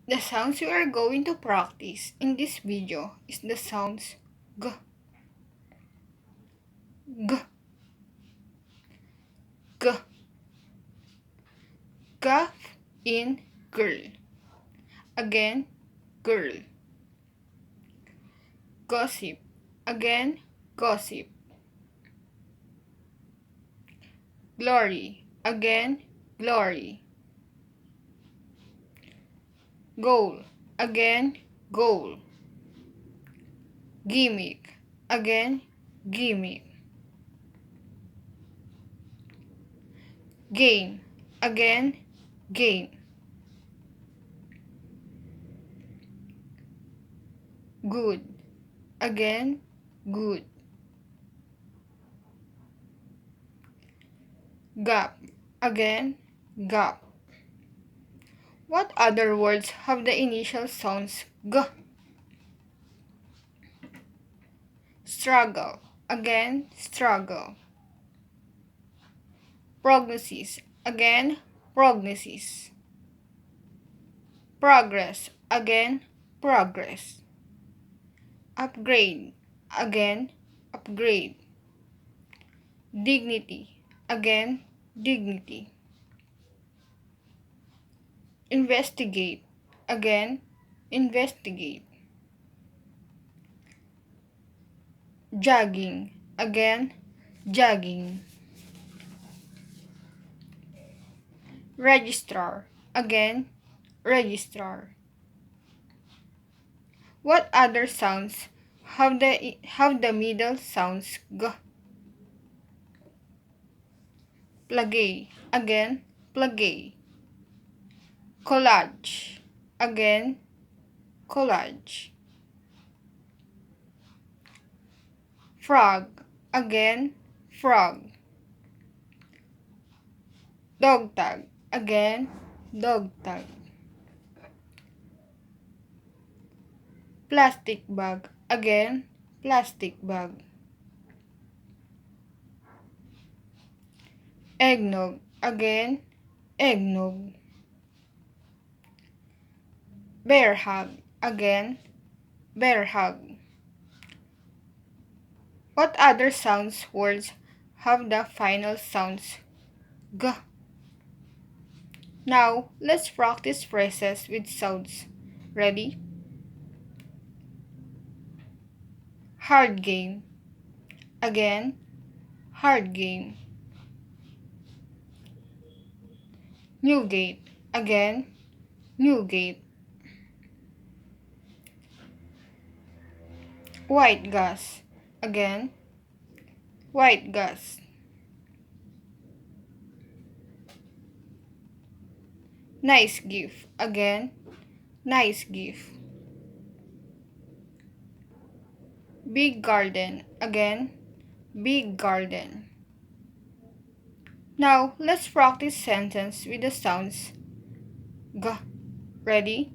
The sounds we are going to practice in this video is the sounds g, g, g, g in girl. Again, girl. Gossip. Again, gossip. Glory. Again, glory. Goal. Again, goal. Gimmick. Again, gimmick. Game. Again, game. Good. Again, good. Gap. Again, gap. What other words have the initial sounds g? Struggle. Again, struggle. Prognosis. Again, prognosis. Progress. Again, progress. Upgrade. Again, upgrade. Dignity. Again, dignity. Investigate. Again, investigate. Jogging. Again, jogging. Registrar. Again, registrar. What other sounds have the middle sounds g? Plagay. Again, plagay. Collage. Again, collage. Frog. Again, frog. Dog tag. Again, dog tag. Plastic bag. Again, plastic bag. Eggnog. Again, eggnog. Bear hug. Again, bear hug. What other sounds words have the final sounds g? Now, let's practice phrases with sounds. Ready? Hard game. Again, hard game. New gate. Again, new gate. White gas. Again, white gas. Nice gift. Again, nice gift. Big garden. Again, big garden. Now, let's practice sentence with the sounds g. Ready?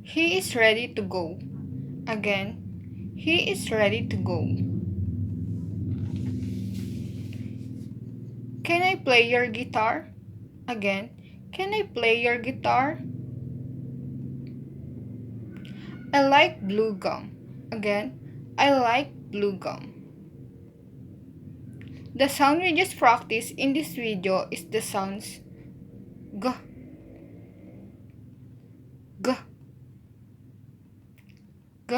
He is ready to go. Again, he is ready to go. Can I play your guitar? Again, can I play your guitar? I like blue gum. Again, I like blue gum. The sound we just practiced in this video is the sounds g, g, g.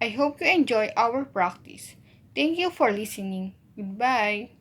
I hope you enjoy our practice. Thank you for listening. Goodbye.